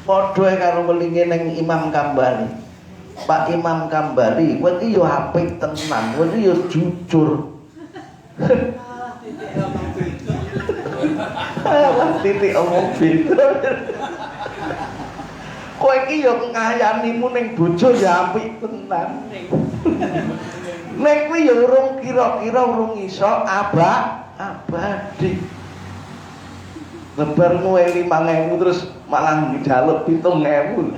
Padha karo welinge ning Imam Kambali. Pak Imam Kambali, kowe iki yo apik tenan, kowe iki yo jujur. Alah titik omong beda. Kowe iki yo ngayanimu ning bojo ya apik tenan. Nek kuwi yo urung kira-kira urung iso abadi. Lebar nuwe 5.000 terus malah njaluk 7.000.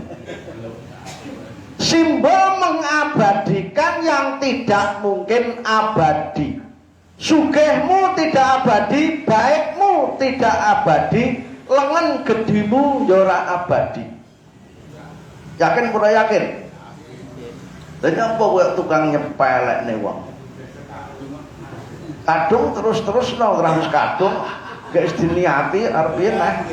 Simbol mengabadikan yang tidak mungkin abadi. Sugihmu tidak abadi, baikmu tidak abadi, lengan gedimu ya ora abadi. Yakin ora yakin? Lha apa kowe tukang nyepelekne wong? Kadung terus-terusno terus kadung. Gak diniati artinya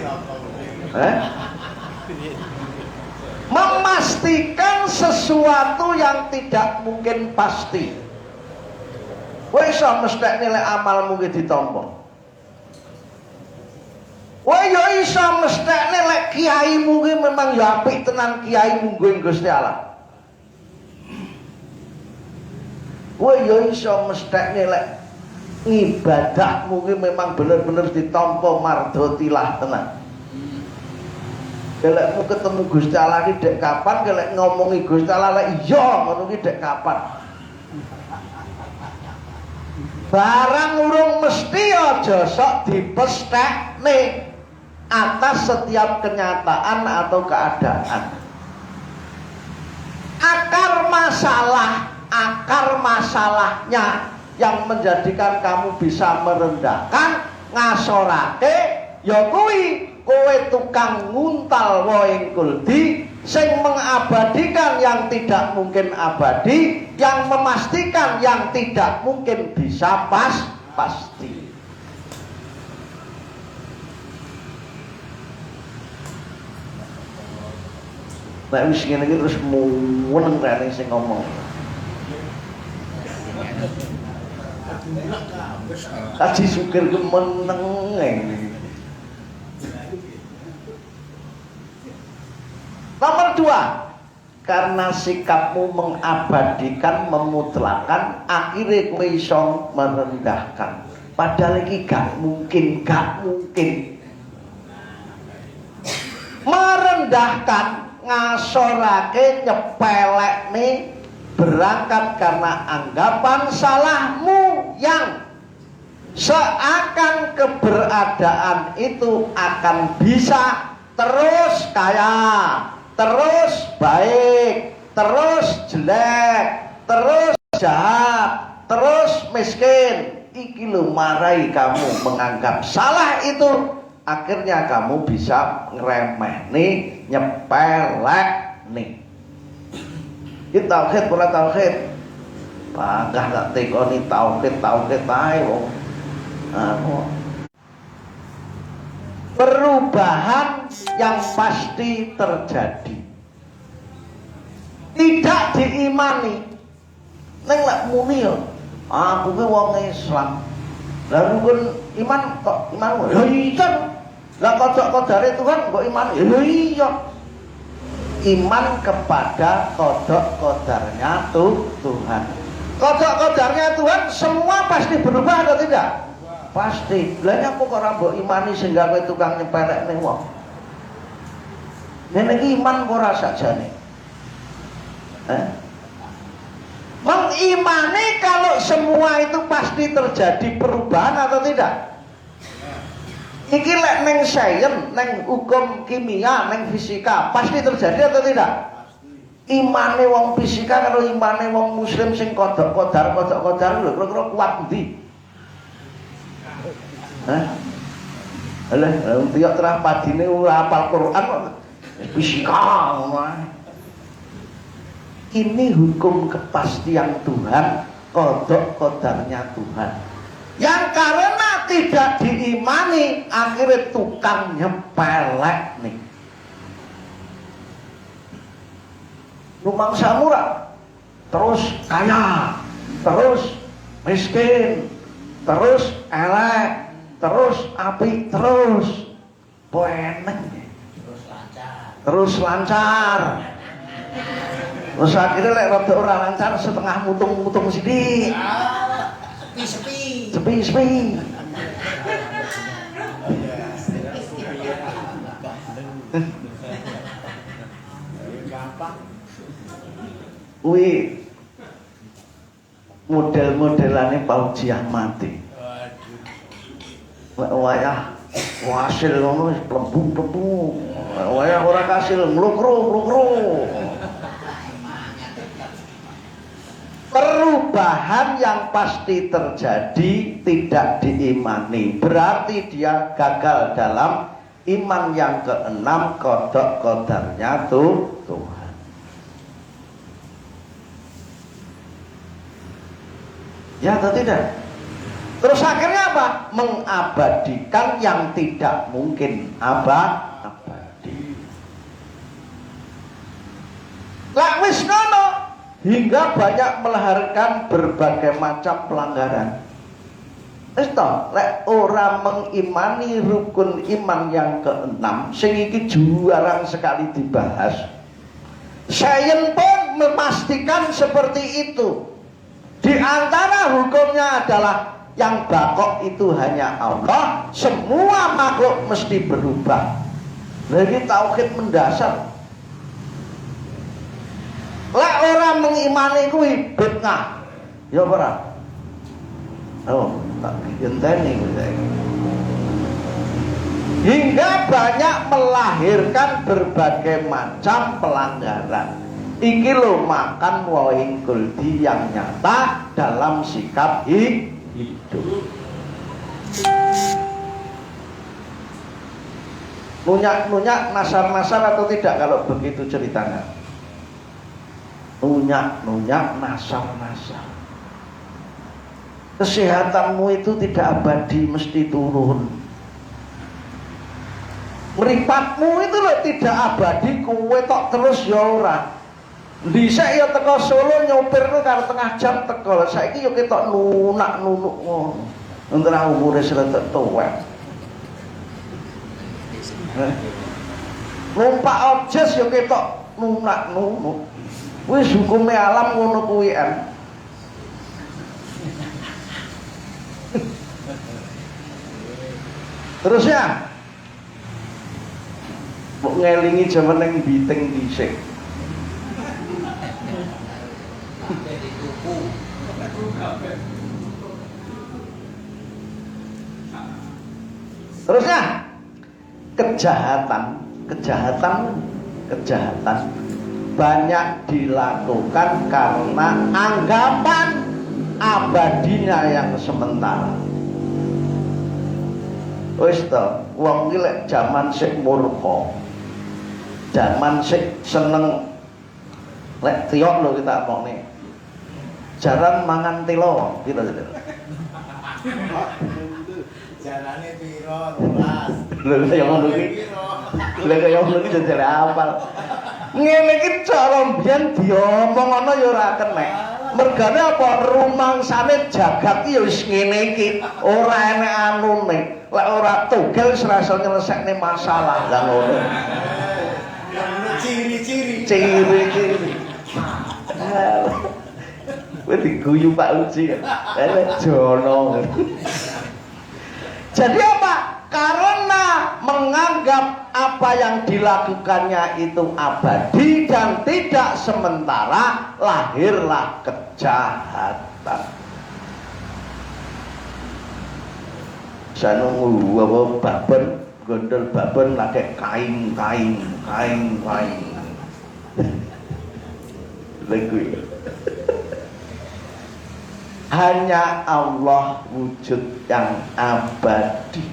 memastikan sesuatu yang tidak mungkin pasti. Kowe iso mesthek nilai amalmu ki ditampa. Kowe yo iso mesthek nilai kiaimu ki memang ya apik tenan kiaimu nggo Gusti Allah. Kowe yo iso mesthek nilai ibadahmu ki memang bener-bener ditampa mardotilah tenan. Kelekmu ketemu Gusti Allah ki dek kapan, kelek ngomongi Gusti Allah lek iya ngono ki dek kapan. Barang urung mesti aja sok dipesthekne atas setiap kenyataan atau keadaan. Akar masalahnya yang menjadikan kamu bisa merendahkan ngasorake ya kuwi kowe tukang nguntal wae kuldi sing mengabadikan yang tidak mungkin abadi, yang memastikan yang tidak mungkin bisa pasti. Nek wis ngene iki terus muweng rene sing ngomong. Kaji Sugir ku meneng. Nomor 2, karena sikapmu mengabadikan, memutlakan, akhirnya kowe iso merendahkan. Padahal iki gak mungkin. Merendahkan, ngasorake, nyepelekne, berangkat karena anggapan salahmu yang seakan keberadaan itu akan bisa terus kaya, terus baik, terus jelek, terus jahat, terus miskin. Iki lho marai kamu menganggap salah itu, akhirnya kamu bisa ngremehne, nyepelekne. Iki tauhid ora tauhid. Panggah tak tekoni tauhid ae wong. Perubahan yang pasti terjadi. Tidak diimani. Neng lek muni yo, aku ki wong Islam. Lah rukun iman kok imanmu? Ya iya. Lah kodok-kodare Tuhan kok iman? Ya iya. Iman kepada kodok-kodarnya Tuhan. Kodok-kodarnya Tuhan semua pasti berubah atau tidak? Pasti. Lah nyapa kok ora mbok imani sing gawe tukang nyepelekne wong. Nek iki iman kok ora sakjane. Mengimani kalau semua itu pasti terjadi perubahan atau tidak? Iki lek neng sains, neng hukum kimia, neng fisika pasti terjadi atau tidak? Imane wong fisika karo imane wong muslim sing kodok-kodar lho kira-kira kuat ndi? Alah, tiap terah padine ora hafal Quran kok fisika ngono. Ini hukum kepastian Tuhan, kodok-kodarnya Tuhan. Yang karena tidak diimani akhirnya tukang nyepelek nih. Numang samura terus kaya, terus miskin, terus elek, terus api, terus boeneng. Terus lancar. Terus akhirnya lek rada ora lancar setengah mutung-mutung sithik. Sepi. Kuwi model-modelane Pauji Ahmadi. Wayah hasil ngono wis plembung-plembung. Wayah ora kasil mlukru. Perubahan yang pasti terjadi tidak diimani, berarti dia gagal dalam iman yang keenam, qada qadarnya Tuhan. Ya atau tidak? Terus akhirnya apa? Mengabadikan yang tidak mungkin abadi. Lah wis ngono, hingga banyak melahirkan berbagai macam pelanggaran. Wis to, lek ora mengimani rukun iman yang keenam, sing iki jarang sekali dibahas. Sains pun memastikan seperti itu. Di antara hukumnya adalah yang bakok itu hanya Allah, semua makhluk mesti berubah. Jadi tauhid mendasar. Lek orang mengimani kuwi bid'ah. Ya ora? Oh, tak genteni kuwi. Hingga banyak melahirkan berbagai macam pelanggaran. Iki lo makan wahing kuldi yang nyata dalam sikap hidup. Nunyak nasar-nasar atau tidak kalau begitu ceritanya? Nunyak nasar-nasar. Kesehatanmu itu tidak abadi, mesti turun. Mripatmu itu loh tidak abadi, kowe tok terus ya ora. Dhisik ya teko Solo nyopir ku karo tengah jam teko. Saiki yo ketok nunak-nunuk ngono. Entara umure seletek tuwek. Numpak objes yo ketok nunak-nunuk. Wis hukume alam ngono kuwi en. Terusnya mbok ngelingi jaman ning biting dhisik. Terusnya kejahatan banyak dilakukan karena anggapan abadinya yang sementara. Wis to, wong iki lek jaman sik murka, jaman sik seneng lek tiok lho kita omongne. Jaran mangan telo gitu. Jarane piro 12. Lha kaya ngono iki. Lha kaya ngono iki jare apal. Ngene iki cara mbiyen diomong ana ya ora kenek. Mergane apa rumangsane jagat iki ya wis ngene iki, ora enek anune. Lek ora tugel wis rasa nyelesekne masalah lah ngono. Ciri-ciri. Kowe diguyu Pak Uji. Jono. Jadi apa? Karena menganggap apa yang dilakukannya itu abadi dan tidak sementara, lahirlah kejahatan. Saya nunggu apa babon, gondol babon lagi kain. Lagu. Hanya Allah wujud yang abadi.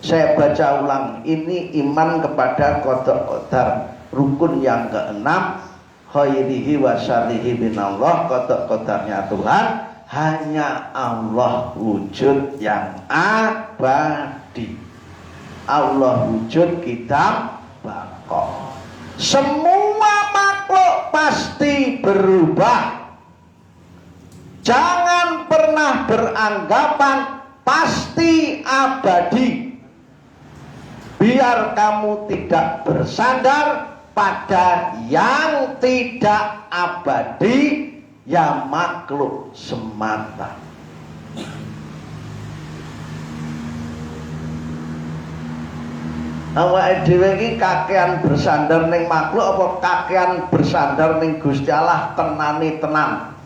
Saya baca ulang, ini iman kepada qada qadar, rukun yang keenam, khairihi wa syarrihi minallah, qada qadarnya Tuhan. Hanya Allah wujud yang abadi. Allah wujud kita baqa. Semua makhluk pasti berubah. Jangan pernah beranggapan pasti abadi. agar kamu tidak bersandar pada yang tidak abadi, ya makhluk semata. Awake dhewe iki kakean bersandar ning makhluk apa kakean bersandar ning Gusti Allah tenane tenan?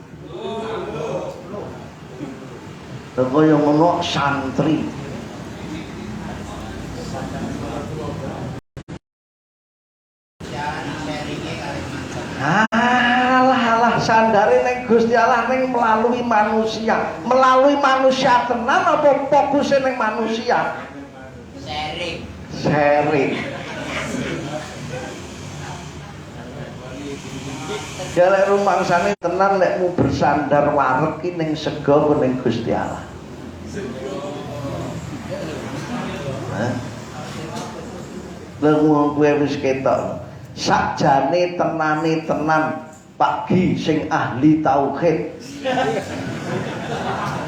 Kaya ngono santri. Alah sandare ning Gusti Allah ning melalui manusia. Melalui manusia tenan apa fokusnya ning manusia? Sharing. Jalek rumangsane tenan lek mu bersandar wareg ki ning sega apa ning Gusti Allah. Lha wong kuwi wis ketok. Sakjane tenane tenan Pak Gi sing ahli tauhid.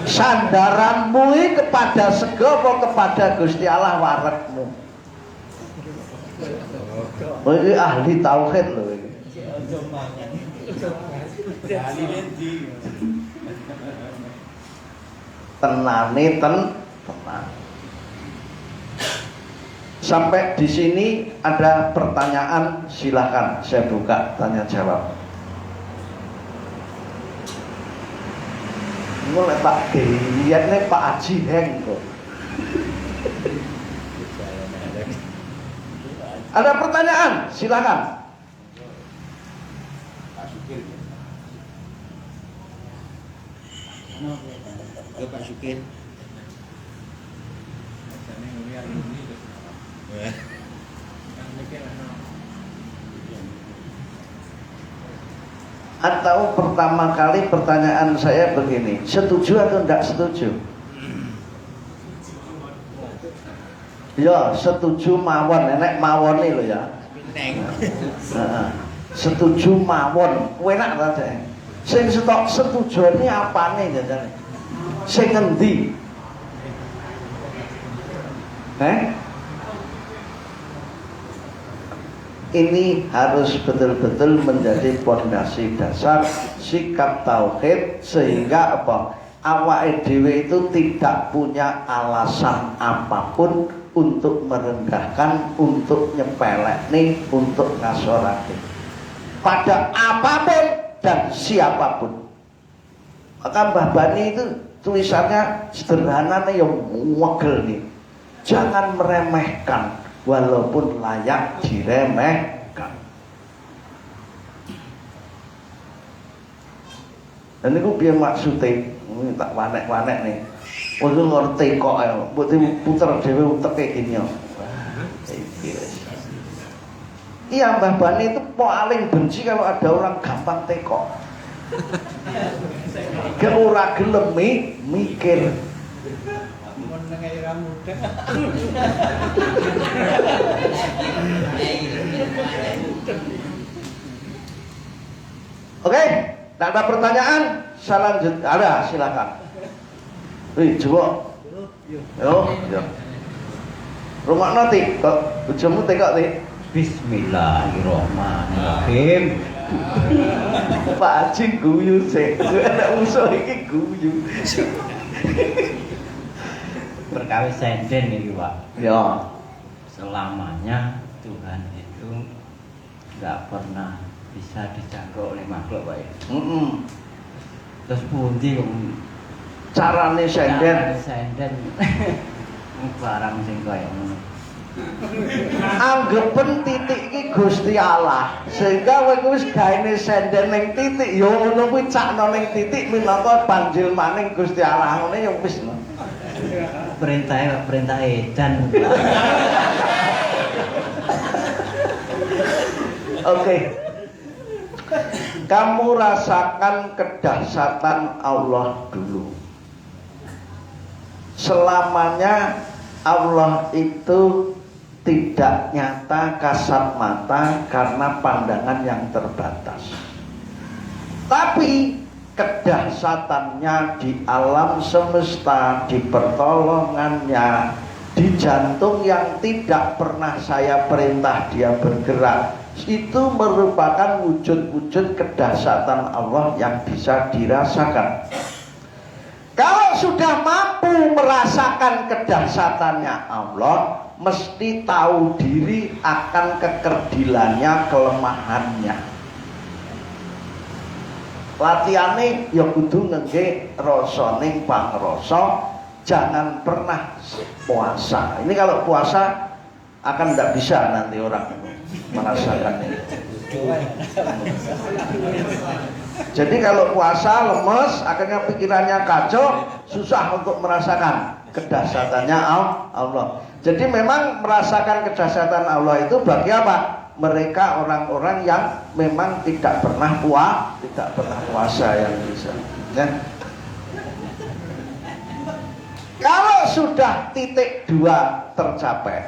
Sandaranmu iki kepada sega apa kepada Gusti Allah waregmu? Oh iki ahli tauhid lho iki. Tenane tenan. Sampai di sini ada pertanyaan, silakan saya buka tanya jawab. Mulai Pak Giliannya Pak Haji Heng kok. Ada pertanyaan, silakan. Pak Sukir. Atau pertama kali pertanyaan saya begini, setuju atau tidak setuju? Ya setuju mawon, enek mawon loh ya. Setuju mawon, enak saja. Sing setok setuju ini apa nih jadinya? Sing ngendi? Ini harus betul-betul menjadi pondasi dasar sikap tauhid sehingga apa? Awake dhewe itu tidak punya alasan apapun untuk merendahkan, untuk nyepelekne, untuk ngasorake pada apapun dan siapapun. Maka Mbah Bani itu tulisannya sederhana nih yang wegel nih. Jangan meremehkan walaupun layak diremehkan. Dan itu piye maksudnya? Ini tak wanek-wanek nih. Oh itu ngerti kok ya. Buat puter dhewe uteke gini ya. Iya Mbah Bani itu paling benci kalau ada orang gampang tekok. Ke ora gelem mikir. Oke, tak ada pertanyaan? Selanjutnya ada, silakan. Wih, coba. Yo. Rumah nanti, kok bojomu tekok ti? Bismillahirrahmanirrahim. Pak Haji guyu sih, anak musuh iki guyu. Perkawis senden ini Pak. Ya. Selamanya Tuhan itu nggak pernah bisa dijangkau oleh makhluk Pak ya. Terus pundi carane senden? Senden. Barang sing kaya ngono. Anggepen titik iki Gusti Allah. Sehingga kowe wis gaene senden ning titik ya ngono kuwi cakno ning titik minangka panjil maning Gusti Allah. Ngene ya wis. Perintah edan. Oke. Kamu rasakan kedahsyatan Allah dulu. Selamanya Allah itu tidak nyata kasat mata karena pandangan yang terbatas. Tapi kedahsyatannya di alam semesta, di pertolongannya, di di jantung yang tidak pernah saya perintah dia bergerak, itu merupakan wujud-wujud kedahsyatan Allah yang bisa dirasakan. Kalau sudah mampu merasakan kedahsyatannya Allah, mesti tahu diri akan kekerdilannya, kelemahannya. Latihane ya kudu ngengge rasaning pangrasa, jangan pernah puasa. Ini kalau puasa akan tidak bisa nanti orang merasakan ini. Jadi kalau puasa lemes, akhirnya pikirannya kacau, susah untuk merasakan kedahsyatannya Allah. Jadi memang merasakan kedahsyatan Allah itu bagi apa? Mereka orang-orang yang memang tidak pernah puasa yang bisa. Ya. Kalau sudah titik 2 tercapai,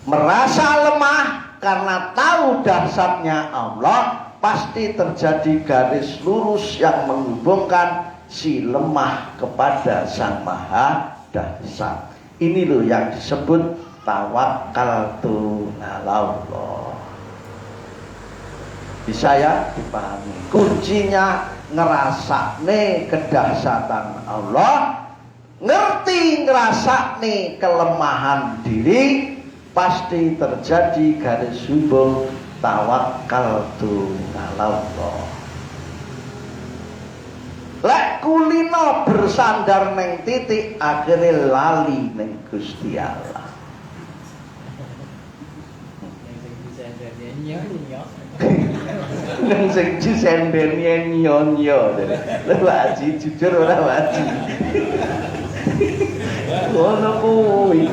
merasa lemah karena tahu dahsyatnya Allah, pasti terjadi garis lurus yang menghubungkan si lemah kepada Sang Maha Dahsyat. Ini loh yang disebut tawakkaltu 'alallah. Bisa ya dipahami? Kuncinya ngerasakne kedahsyatan Allah, ngerti ngerasakne kelemahan diri, pasti terjadi garis hubung tawakkaltu 'alallah. Lek kulino bersandar neng titik, akhirnya lali neng Gusti Allah. Neng sing disendene nyonyo. Lha waji jujur ora waji. Ngono kuwi.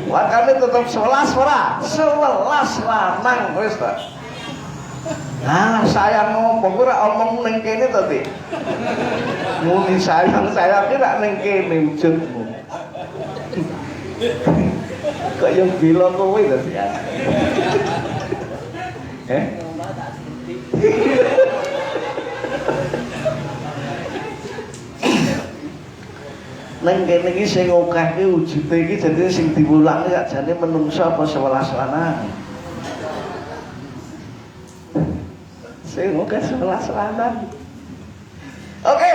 Wakane tetep 11 ora? 11 lanang wis ta. Nah, saya ngomong ora omong ning kene to, Dik. Muni sayang kira ning kene wujudmu. Kok yo bila kowe to, ya. Neng kene iki sing akeh iki wujude iki jane sing diwulangi gak jane menungsa apa 11 lanang. Sing akeh 11 lanang. Oke,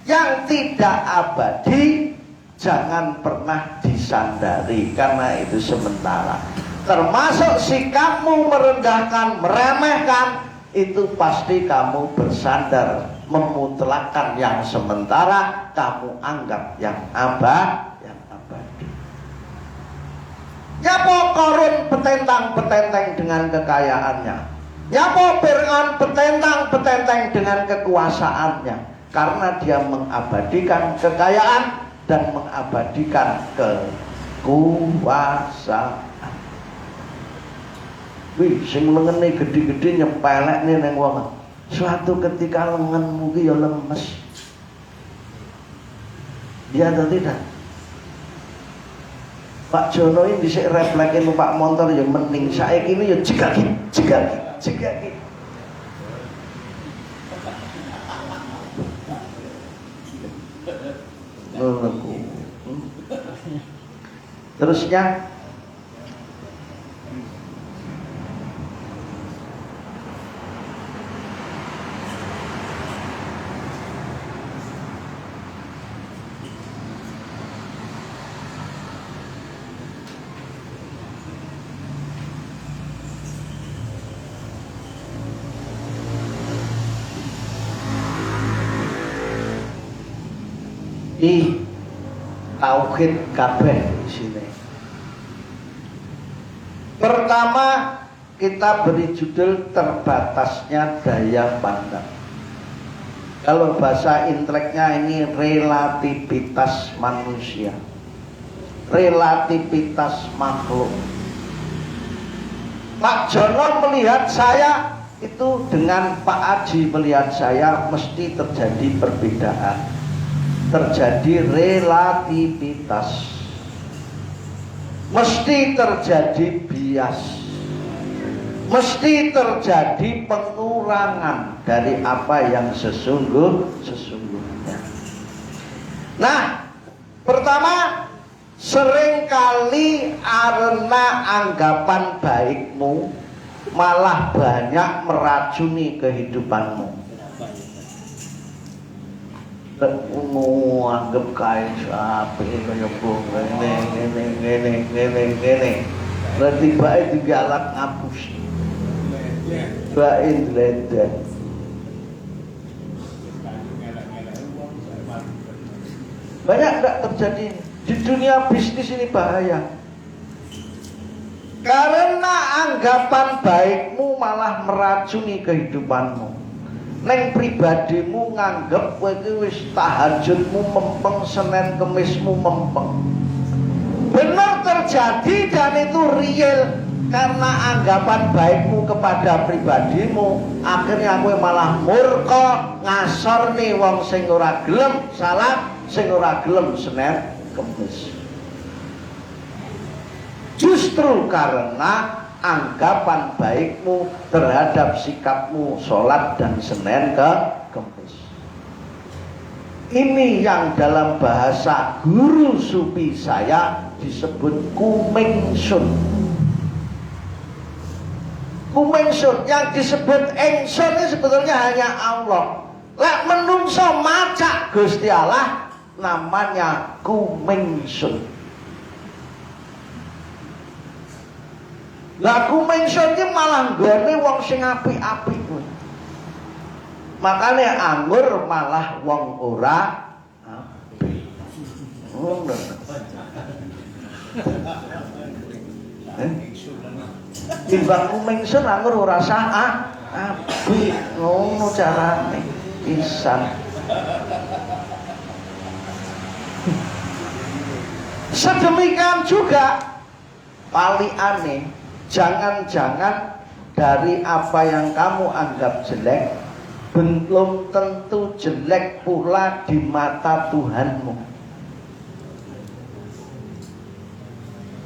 yang tidak abadi jangan pernah disandari karena itu sementara. Termasuk sikapmu merendahkan, meremehkan, itu pasti kamu bersandar, memutlakkan yang sementara, kamu anggap yang abadi. Nyapa Korun betentang-betenteng dengan kekayaannya, nyapa Fir'aun betentang-betenteng dengan kekuasaannya, karena dia mengabadikan kekayaan dan mengabadikan kekuasaan. Wih, sing lengene gede-gede nyepelekne ning wong. Suatu ketika lenganmu ki ya lemes. Dia atau tidak? Pak Jono ini dhisik refleke numpak motor ya mending, saiki ini ya jegaki. Terusnya tauhid kabeh di sini. Pertama, kita beri judul terbatasnya daya pandang. Kalau bahasa inteleknya ini relativitas manusia, relativitas makhluk. Pak Jono melihat saya itu dengan Pak Aji melihat saya mesti terjadi perbedaan. Terjadi relativitas, mesti terjadi bias, mesti terjadi pengurangan dari apa yang sesungguhnya. Nah, pertama Seringkali karena anggapan baikmu malah banyak meracuni kehidupanmu. Anggap kain sapi kaya ngene. Berarti baik digalak ngapus. Baik diledek. Banyak enggak terjadi di dunia bisnis ini bahaya. Karena anggapan baikmu malah meracuni kehidupanmu. Neng pribadimu nganggep kowe iki wis tahajudmu mempeng, Senin Kemismu mempeng. Benar terjadi dan itu real karena anggapan baikmu kepada pribadimu. Akhirnya kowe malah murka, ngasor nih wong sing ora gelem salat, sing ora gelem Senin Kemis. Justru karena anggapan baikmu terhadap sikapmu sholat dan Senin Kemis. Ini yang dalam bahasa guru sufi saya disebut kumingsun. Kumingsun yang disebut ingsun ini sebetulnya hanya Allah. Lek menungso maca Gusti Allah namanya kumingsun. Lah kumingsun iki malah nggone wong sing apik-apik kuwi. Makane anggur malah wong ora apik. Ngono. Timbang kumingsun anggur ora sah apik. Ngono carane pisan. Sedemikian juga palikane. Jangan-jangan dari apa yang kamu anggap jelek belum tentu jelek pula di mata Tuhanmu.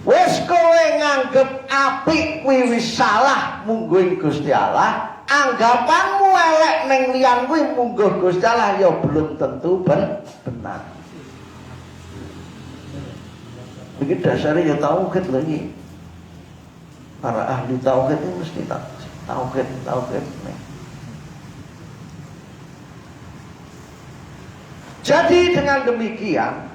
Wes kowe nganggep apik kuwi wis salah mungguh Gusti Allah, anggapanmu elek ning liyan kuwi mungguh Gusti Allah ya belum tentu benar. Iki dasare ya tauhid lho iki. Para ahli tauhid ini mesti tauhid. Jadi dengan demikian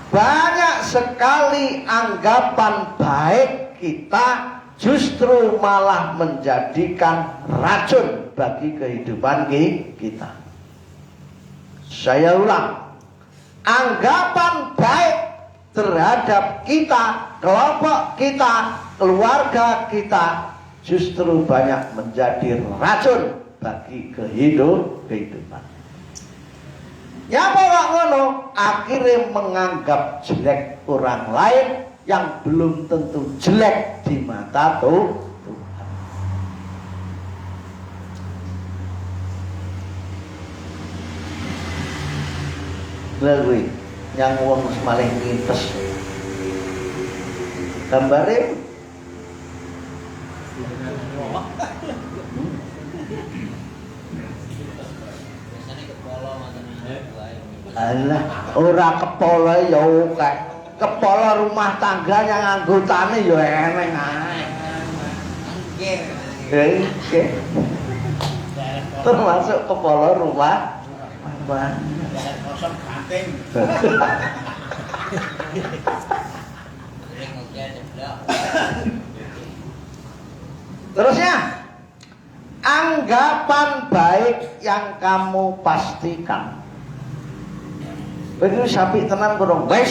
banyak sekali anggapan baik kita justru malah menjadikan racun bagi kehidupan kita. Saya ulang, anggapan baik terhadap kita, kelompok kita, keluarga kita justru banyak menjadi racun bagi kehidupan. Ya pokok ngono, akhirnya menganggap jelek orang lain yang belum tentu jelek di mata Tuhan. Lalu yang wong semaling ngintes gambare alah ora kepala ya oke kepala rumah tangga yang anggotane ya eneng ae nggih termasuk kepala rumah tangga kosong kanting. Terusnya, anggapan baik yang kamu pastikan. Begitu sapi tenang kurang guys,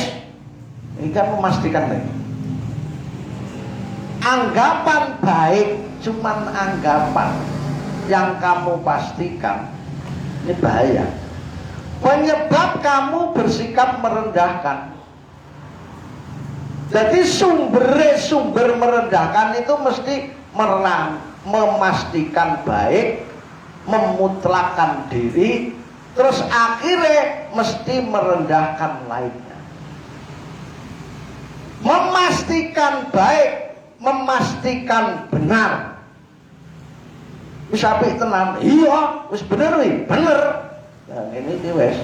ini kan memastikan nih. Anggapan baik cuman anggapan yang kamu pastikan, ini bahaya. Penyebab kamu bersikap merendahkan. Jadi sumber merendahkan itu mesti memastikan baik, memutlakkan diri, terus akhirnya mesti merendahkan lainnya. Memastikan baik, memastikan benar. Wis apik tenan, iya, wis bener wi, bener. Nah ini wis.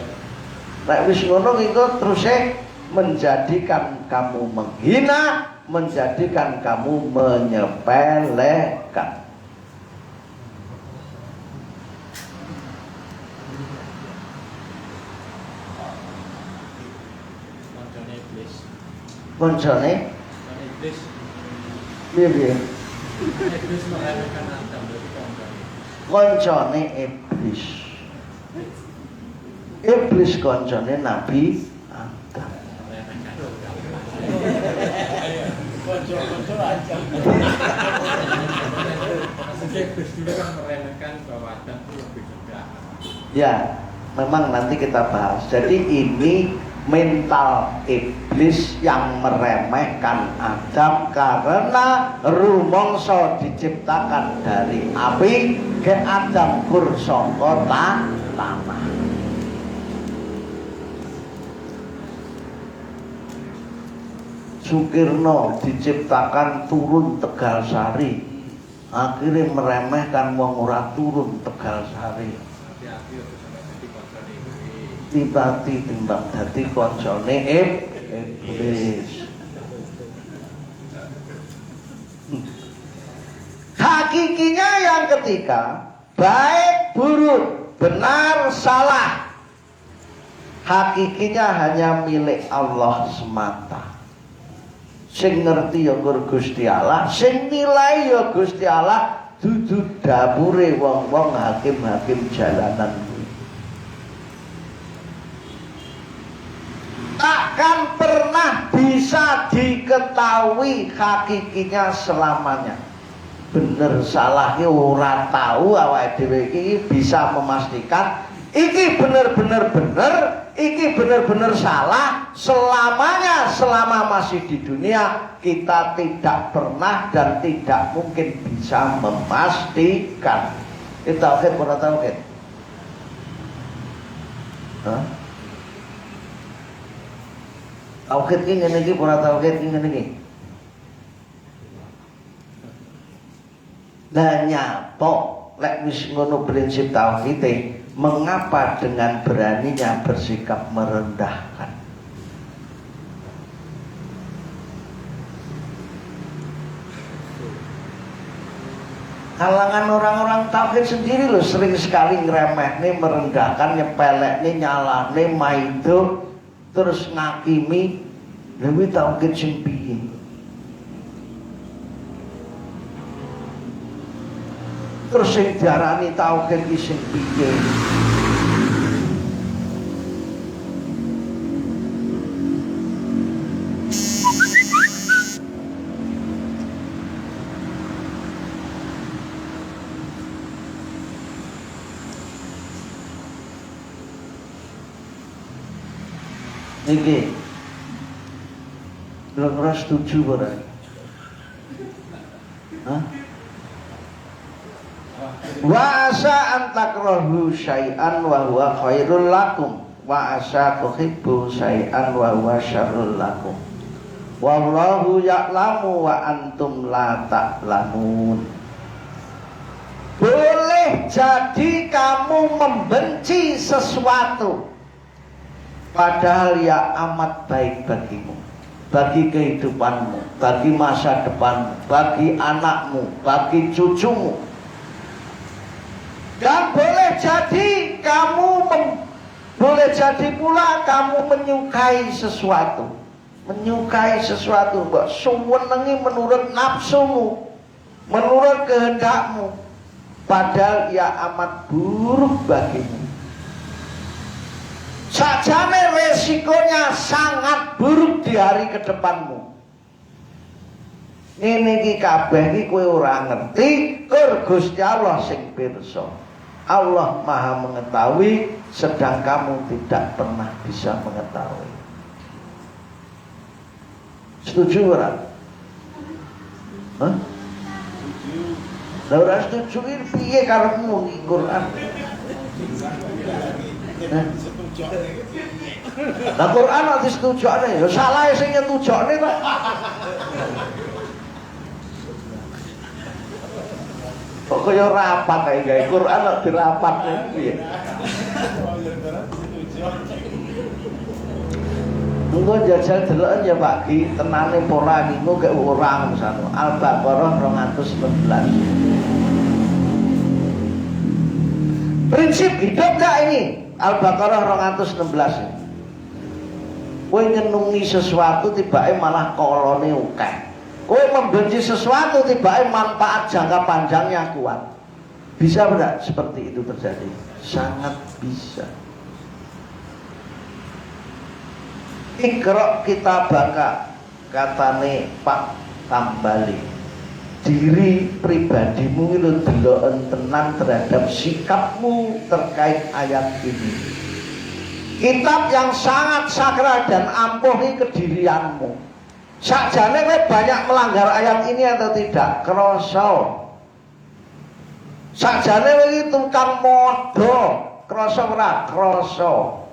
Nek wis ngono iku terus menjadikan kamu menghina, menjadikan kamu menyepelekan. Koncone Iblis. piye? Iblis meremehkan Adam berarti koncone. Koncone iblis. Iblis koncone Nabi Adam. Konco aja. Maksudnya Iblis dulu kan meremehkan bahwa Adam itu lebih rendah. Ya, memang nanti kita bahas. Jadi ini mental iblis yang meremehkan Adam karena rumangsa diciptakan dari api, ke Adam kur saka tanah. Sukirno diciptakan turun Tegalsari, akhirnya meremehkan wong ora turun Tegalsari. Tiba-tiba timbang dadi koncone iblis. Hakikinya yang ketiga, baik buruk, benar salah, hakikinya hanya milik Allah semata. Sing ngerti ya Gusti Allah, sing nilai ya Gusti Allah, dudu dapure wong-wong hakim-hakim jalanan. Takkan pernah bisa diketahui hakikinya selamanya. Bener salahnya ora tahu, awake dhewe iki bisa memastikan iki bener-bener bener, iki bener-bener salah selamanya. Selama masih di dunia kita tidak pernah dan tidak mungkin bisa memastikan. Itu tauhid ora tauhid? Hah? Tauhid ini ngene iki ora tauhid ini ngene iki. Lah nyapa lek wis ngono prinsip tauhid, mengapa dengan beraninya bersikap merendahkan? Kalangan orang-orang tauhid sendiri loh sering sekali ngremehne, merendahkan, nyepelekne, nyalahne, maido, terus ngakimi. Dewi tauhid sing piye? Terus sing diarani tauhid iki sing piye? Iki belum pernah setuju ora? Hah? Wa asa antakrahu syai'an wa huwa khairul lakum wa asa tuhibbu syai'an wa huwa syarrul lakum wallahu ya'lamu wa antum la ta'lamun. Boleh jadi kamu membenci sesuatu padahal ya amat baik bagimu, bagi kehidupanmu, bagi masa depanmu, bagi anakmu, bagi cucumu. Dan boleh jadi boleh jadi pula kamu menyukai sesuatu, mbok suwenengi menurut nafsumu, menurut kehendakmu, padahal ya amat buruk bagimu. Sajane resikonya sangat buruk di hari ke depanmu. Ngene iki kabeh iki kowe ora ngerti, kur Gusti Allah sing pirsa. Allah Maha mengetahui, sedang kamu tidak pernah bisa mengetahui. Setuju ora? Hah? Lah ora setuju iki piye karepmu iki Quran? Lah Quran nek disetujokne ya salah sing nyetujokne kok. Kok kaya rapat kae gawe Quran nek dirapatne piye? Engko jajal deloken ya Pak Ki, tenane pola iki engko gek orang misalnya Al-Baqarah 216. Prinsip hidup gak ini? Al-Baqarah 216 ini. Kowe nyenungi sesuatu tibake malah kolone akeh. Kowe membenci sesuatu tibake manfaat jangka panjangnya kuat. Bisa tidak seperti itu terjadi? Sangat bisa. Iqra kitabaka katane Pak Tambali. Diri pribadimu itu deloken tenan terhadap sikapmu terkait ayat ini. Kitab yang sangat sakral dan ampuh ini kedirianmu. Sakjane kowe banyak melanggar ayat ini atau tidak? Krasa. Sakjane kowe iki tukang modho, krasa ora? Krasa.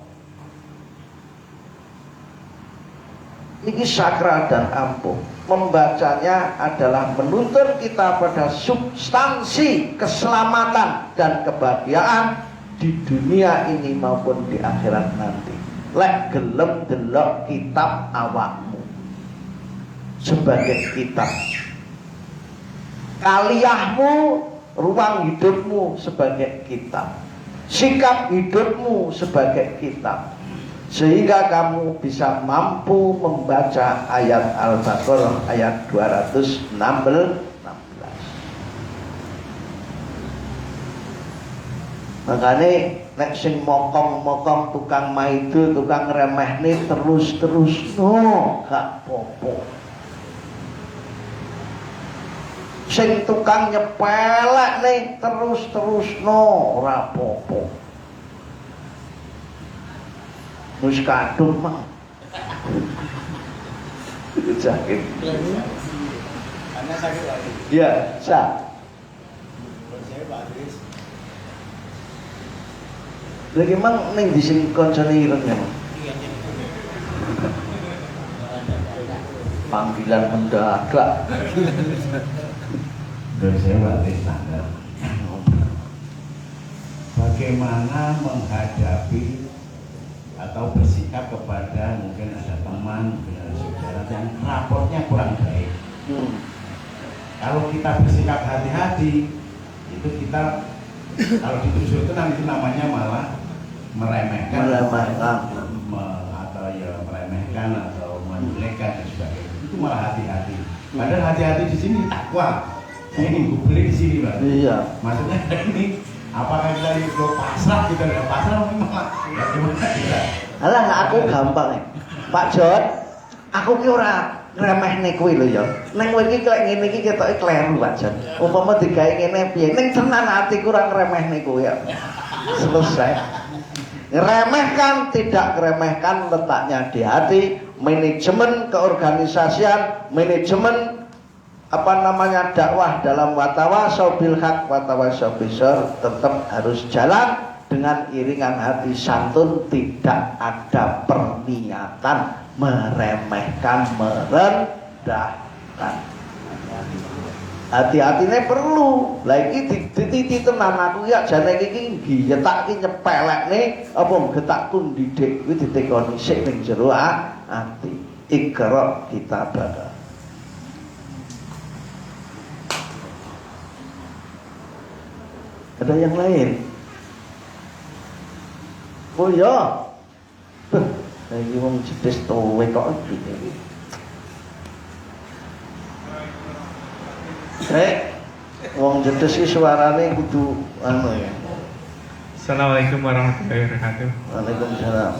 Ini sakral dan ampuh. Membacanya adalah menuntun kita pada substansi keselamatan dan kebahagiaan di dunia ini maupun di akhirat nanti. Lek gelem delok kitab awakmu sebagai kitab, kaliyahmu, ruang hidupmu sebagai kitab, sikap hidupmu sebagai kitab, sehingga kamu bisa mampu membaca ayat Al-Baqarah ayat 216. Makanya nek sing mokong-mokong tukang maido, tukang remehne terus-terus gak popo. Sing tukang nyepelek nih terus-terus ora popo. Wis kadung mah. Sakit. Karena sakit lagi. Iya, sa. Saya Pak Adris. Lagi mang ning di sing koncone ireng ya. Panggilan mendadak. Dari saya Pak standar. Bagaimana menghadapi atau bersikap kepada mungkin ada teman, ada saudara yang raportnya kurang baik. Kalau kita bersikap hati-hati, itu kita kalau dituduh itu nanti namanya malah meremehkan, atau ya meremehkan atau menjelekkan dan sebagainya. Itu malah hati-hati. Padahal hati-hati di sini takwa. Ini beli di sini, Pak. Iya. Maksudnya ini apakah kita itu pasrah, kita udah pasrah memang ya gimana kita? Alah aku gampang Pak Jod, aku ki ora ngremehne kowe lho ya. Ning kowe iki lek ngene iki ketoke kleru Pak Jod. Umpama digawe ngene piye? Ning tenan atiku ora ngremehne kowe ya. Selesai. Ngeremehkan, tidak ngeremehkan letaknya di hati. Manajemen keorganisasian, manajemen dakwah dalam watawasau bil haq watawasau bisor tetap harus jalan dengan iringan hati santun, tidak ada perniatan meremehkan, merendahkan. Hati-hatinya perlu. Lah iki dititi tenan aku ya jane iki giyetak iki nyepelekne apa getak tundidik kuwi ditekoni sik ning jero ati. Iqra kitabaka. Ada yang lain? Oh ya. Lagi wong jedes towe kok iki. Wong jedes iki suarane kudu anu ya. Assalamualaikum warahmatullahi wabarakatuh. Waalaikumsalam.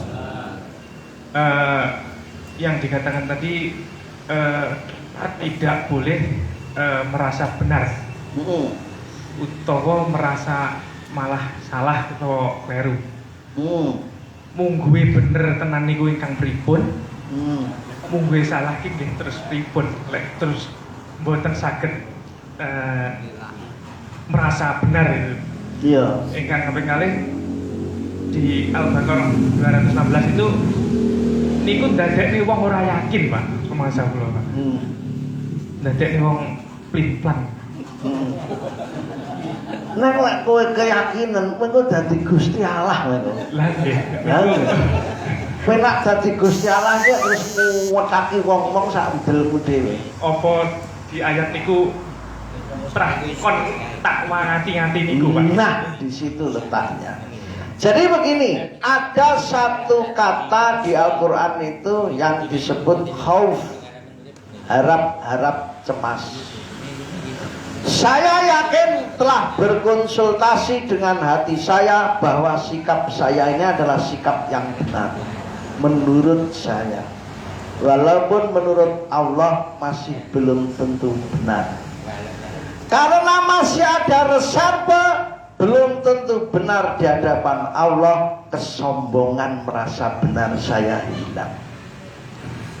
Yang dikatakan tadi tidak boleh merasa benar. Utawa merasa malah salah atau kleru. Mungguhe bener tenan niku ingkang pripun? Mungguhe salah iki nggih terus pripun? Lek terus mboten saged merasa benar itu. Iya. Ingkang kaping kalih di Al-Baqarah 216 itu niku ndadekne wong ora yakin, Pak. Masa kula, Pak. Ndadekne wong plin-plan. Nek lek kowe keyakinan kowe dadi Gusti Allah kowe. Lah nggih. Penak dadi Gusti Allah iki terus nguwetaki wong-wong sak udelmu dhewe. Apa di ayat niku kon takwa ngati-ngati niku, Pak? Nah, di situ letaknya. Jadi begini, ada satu kata di Al-Qur'an itu yang disebut khauf. Harap-harap cemas. Saya yakin telah berkonsultasi dengan hati saya bahwa sikap saya ini adalah sikap yang benar. Menurut saya. Walaupun menurut Allah masih belum tentu benar. Karena masih ada reserve, belum tentu benar di hadapan Allah. Kesombongan merasa benar saya hilang.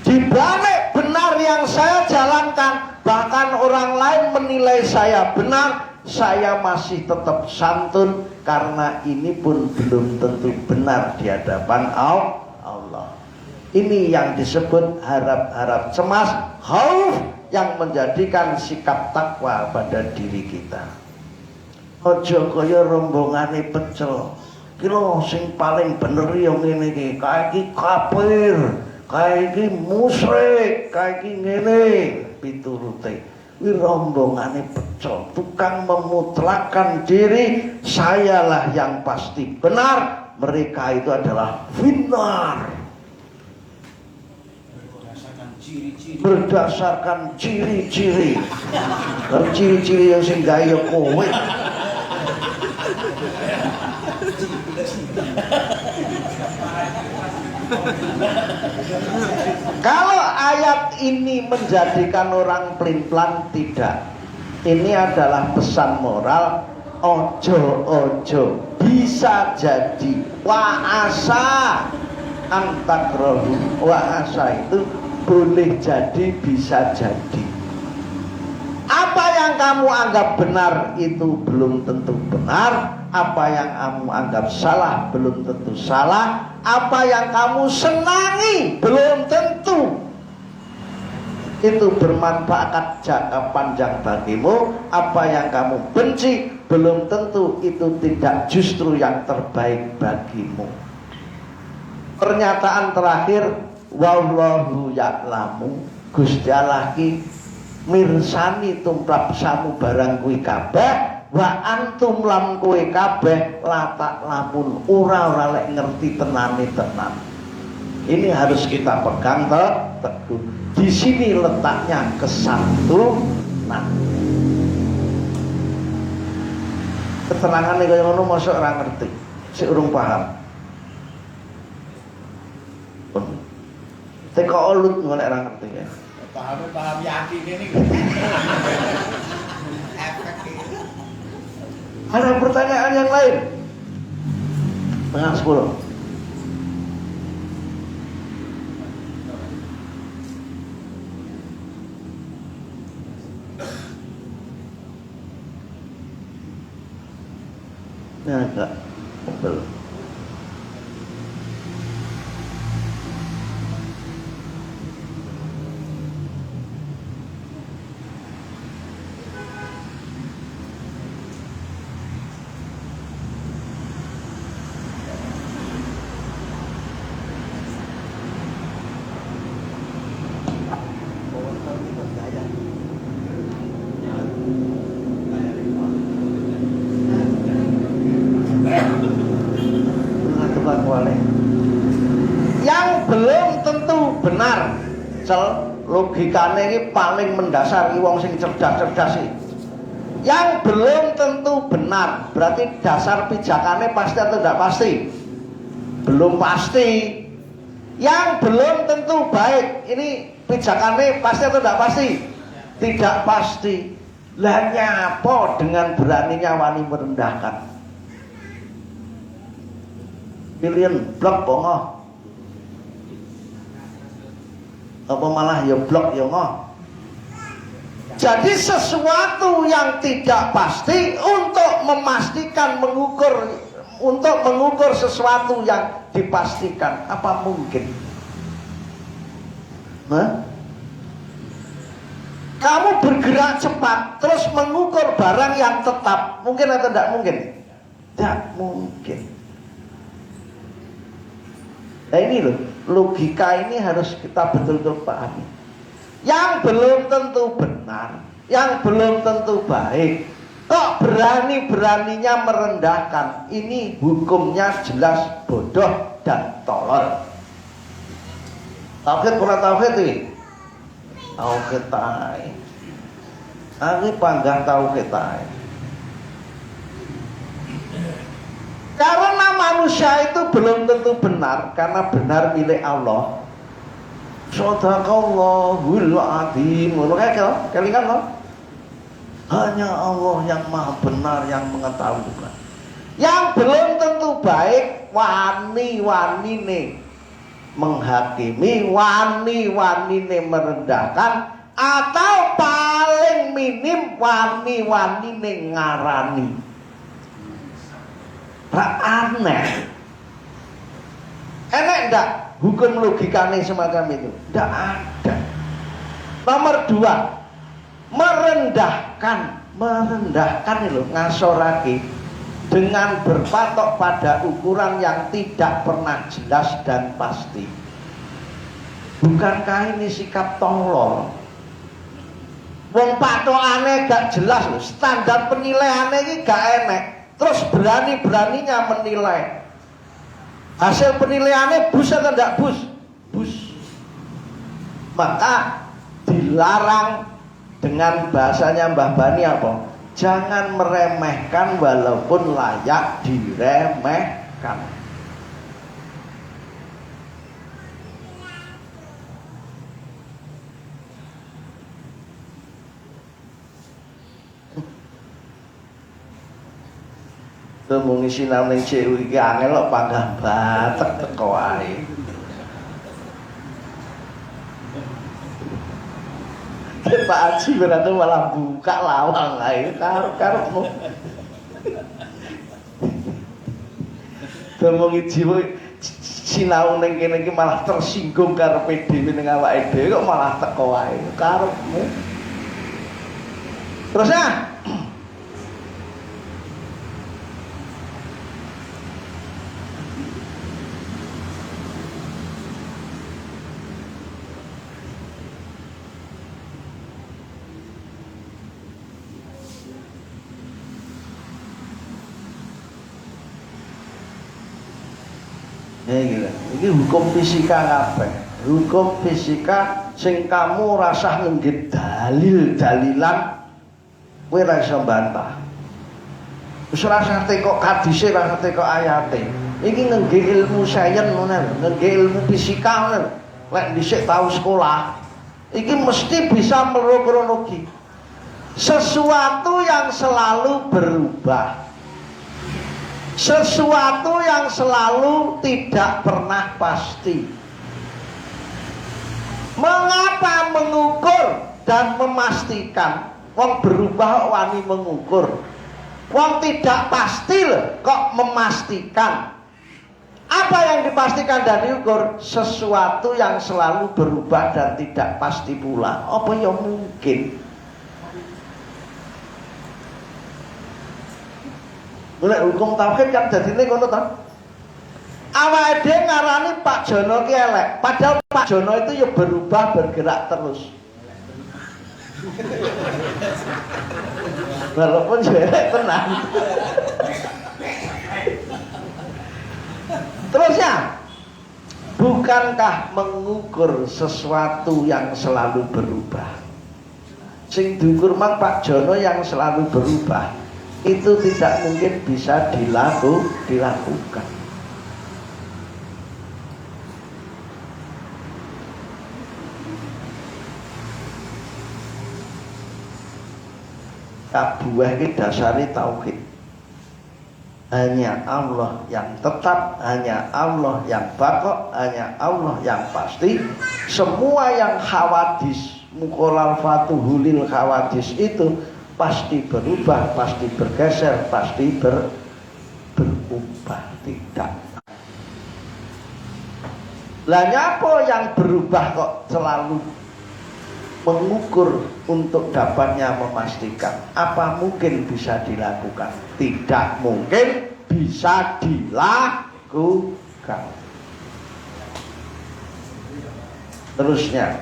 Di balik benar yang saya jalankan, bahkan orang lain menilai saya benar, saya masih tetap santun karena ini pun belum tentu benar di hadapan Allah. Ini yang disebut harap-harap cemas, khauf, yang menjadikan sikap takwa pada diri kita. Ojo kaya rombongane pecel. Ki lho sing paling bener ya ngene iki, kae iki kafir. Kayak iki musyrik, kayak iki ngene piturute. Wi rombongane pecel, tukang memutlakkan diri, sayalah yang pasti benar, mereka itu adalah finar. Berdasarkan ciri-ciri. Ciri-ciri yang sing gawe kowe. Kalau ayat ini menjadikan orang pelin-pelan, tidak. Ini adalah pesan moral. Ojo-ojo, bisa jadi wa'asa antakrahu. Wa'asa itu boleh jadi, bisa jadi. Apa yang kamu anggap benar itu belum tentu benar. Apa yang kamu anggap salah belum tentu salah. Apa yang kamu senangi belum tentu itu bermanfaat jangka panjang bagimu. Apa yang kamu benci belum tentu itu tidak justru yang terbaik bagimu. Pernyataan terakhir, wallahu ya'lamu, Gusti Allah ki mirsani tumrap samu barang kuwi kabeh, wa antum lam kowe kabeh latak lamun ora lek ngerti tenane tenan. Ini harus kita pegang teguh. Di sini letaknya kesantunan. Keterangan kaya ngono mosok ora ngerti, sik urung paham. Teko olut golek ora ngerti ya. Paham yakin ini. Ada pertanyaan yang lain? Tengah 10. Ini agak belum. Yang belum tentu benar, logikane ini paling mendasar wong sing cerdas-cerdas iki. Yang belum tentu benar, berarti dasar pijakannya pasti atau tidak pasti? Belum pasti. Yang belum tentu baik, ini pijakannya pasti atau tidak pasti? Tidak pasti. Lah nyapa dengan beraninya wani merendahkan? Pilihan blok bongoh, apa malah ya blok ya ngoh. Jadi sesuatu yang tidak pasti untuk memastikan untuk mengukur sesuatu yang dipastikan, apa mungkin? Kamu bergerak cepat terus mengukur barang yang tetap, mungkin atau tidak mungkin? Tidak mungkin. Nah ini loh, logika ini harus kita betul-betul pahami. Yang belum tentu benar, yang belum tentu baik, kok berani-beraninya merendahkan. Ini hukumnya jelas bodoh dan tolol. Tauhid kurang tauhid ini. Tauhid tae. Aku panggah tauhid tae. Karena manusia itu belum tentu benar, karena benar milik Allah. Shadaqallahul adzim. Ngono kae kelingan loh. Hanya Allah yang maha benar yang mengetahui. Yang belum tentu baik, wani-wanine menghakimi, wani-wanine merendahkan, atau paling minim wani-wanine ngarani. Aneh. Enak enggak hukum logikanya semacam itu? Enggak ada. Nomor 2, merendahkan itu ngasorake dengan berpatok pada ukuran yang tidak pernah jelas dan pasti. Bukankah ini sikap tolol? Wong patokane gak jelas loh, standar penilaiannya ini gak enak. Terus berani-beraninya menilai. Hasil penilaiannya bus atau tidak bus? Bus. Maka dilarang dengan bahasanya Mbah Bani apa? Jangan meremehkan walaupun layak diremehkan. Temu ngisi nang CU iki angel kok panggah batek teko ae. Pak Haji berarti malah buka lawang ae karo-karepmu. Temu ngiji sinau ning kene iki malah tersinggung karepe dhewe ning awake dhewe kok malah teko ae karepmu. Terus ya ini hukum fisika kabeh. Hukum fisika sing kamu rasah ngenggit dalil-dalilan kowe ora iso bantah. Wis rasah teko hadise, rasah teko ayate. Iki ngenggit ilmu sains ngono, ngenggit ilmu fisika ngono. Lek dhisik tau sekolah, iki mesti bisa merokronologi. Sesuatu yang selalu berubah, sesuatu yang selalu tidak pernah pasti. Mengapa mengukur dan memastikan? Wong berubah wani mengukur. Wong tidak pasti loh kok memastikan. Apa yang dipastikan dan diukur? Sesuatu yang selalu berubah dan tidak pasti pula. Apa yang mungkin? Mulai hukum tauhid kan jadine ngono to. Awake dhewe ngarani Pak Jono ki elek, padahal Pak Jono itu ya berubah, bergerak terus. Walaupun jelek tenang. Terus ya, bukankah mengukur sesuatu yang selalu berubah? Sing diukur mang Pak Jono yang selalu berubah, itu tidak mungkin bisa dilakukan. Kabeh iki dasare tauhid. Hanya Allah yang tetap, hanya Allah yang baqo, hanya Allah yang pasti. Semua yang hawadis, mukhalafatuhu lil hawadis itu pasti berubah, pasti bergeser, pasti berubah. Tidak. Lah nyapa yang berubah kok selalu mengukur untuk dapatnya memastikan? Apa mungkin bisa dilakukan? Tidak mungkin bisa dilakukan. Terusnya,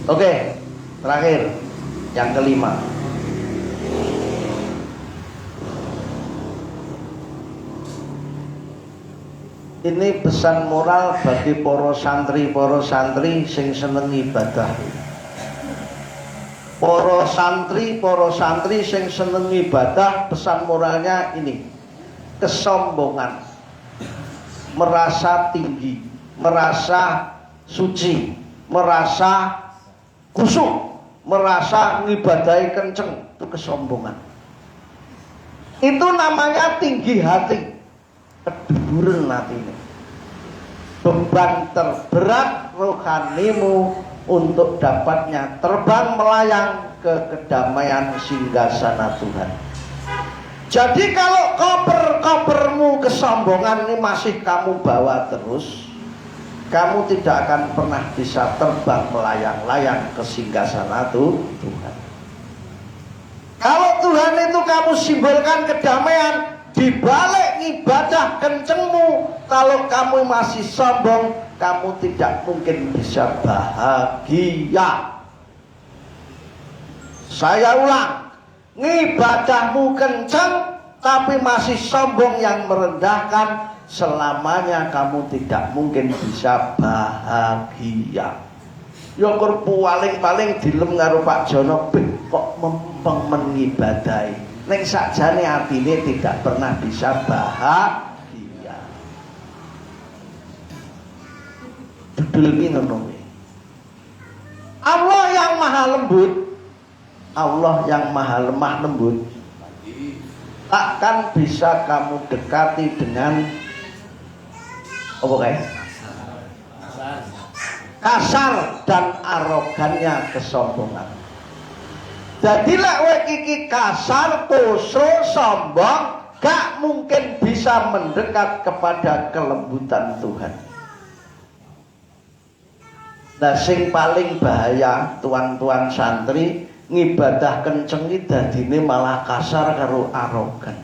oke, terakhir yang kelima. Ini pesan moral bagi para santri sing seneng ibadah. Para santri sing seneng ibadah, pesan moralnya ini. Kesombongan, merasa tinggi, merasa suci, merasa khusyuk, merasa ngibadahi kenceng, itu kesombongan. Itu namanya tinggi hati, keduduran hati ini. Beban terberat rohanimu untuk dapatnya terbang melayang ke kedamaian singgasana Tuhan. Jadi kalau koper-kopermu kesombongan ini masih kamu bawa terus, kamu tidak akan pernah bisa terbang melayang-layang ke singgasana Tuhan. Kalau Tuhan itu kamu simbolkan kedamaian, di balik ibadah kencengmu, kalau kamu masih sombong, kamu tidak mungkin bisa bahagia. Saya ulang, ngibadahmu kenceng tapi masih sombong yang merendahkan, selamanya kamu tidak mungkin bisa bahagia. Yokur paling dilem karo Pak Jono, kok mempeng mengibadahi. Neng sakjane atine tidak pernah bisa bahagia. Dudul iki ngono. Allah yang maha lembut, Allah yang maha lemah lembut, takkan bisa kamu dekati dengan apa kayak kasar dan arogannya kesombongan. Jadi lek kowe iki kasar, kusuk, sombong, gak mungkin bisa mendekat kepada kelembutan Tuhan. Nah, sing paling bahaya tuan-tuan santri ngibadah kenceng iki dadine malah kasar karo arogan.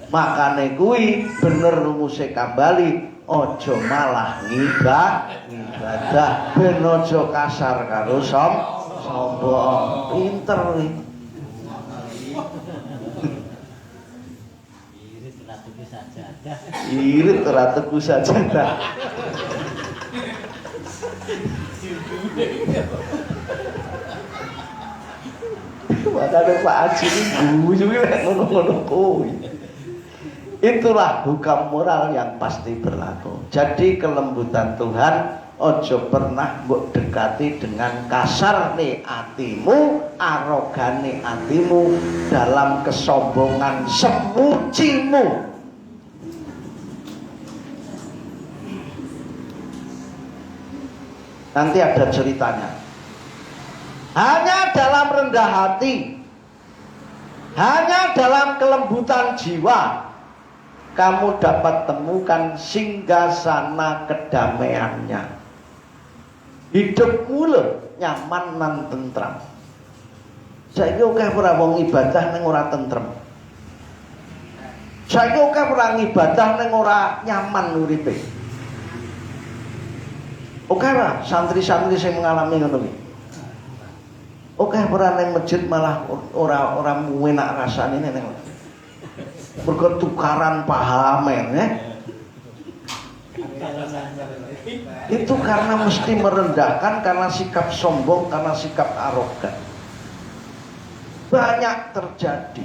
Makane kuwi bener rumuse kambali, ojo malah ngibadah ben ojo kasar karo sombong. Pinter kuwi. Irit ora tuku sajadah. Makanya Pak Haji ini guyu ngono-ngono kuwi. Itulah hukum moral yang pasti berlaku. Jadi kelembutan Tuhan ojo pernah mbok dekati dengan kasar nih atimu, arogane atimu, dalam kesombongan semucimu. Nanti ada ceritanya. Hanya dalam rendah hati, hanya dalam kelembutan jiwa, kamu dapat temukan singgasana kedamaiannya. Hidupmu lho nyaman nan tentram. Saiki akeh ora wong ibadah ning ora tentrem. Saiki akeh ora ngibadah ning ora nyaman uripe. Oke lah, santri-santri sing mengalami ngono iki. Oke ora ning masjid malah ora enak rasane ning mergo tukaran paham ya. Itu karena mesti merendahkan, karena sikap sombong, karena sikap arogan. Banyak terjadi.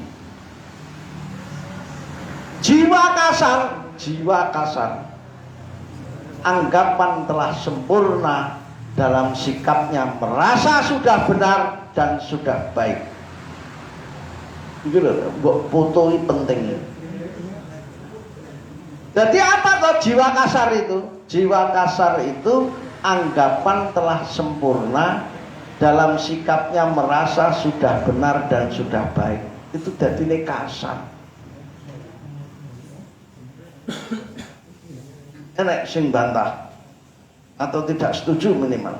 Jiwa kasar. Anggapan telah sempurna dalam sikapnya, merasa sudah benar dan sudah baik. Itu loh, mbok foto ini penting. Jadi apa toh jiwa kasar itu? Jiwa kasar itu anggapan telah sempurna dalam sikapnya, merasa sudah benar dan sudah baik. Itu dadine kasar. Enek sing bantah atau tidak setuju minimal.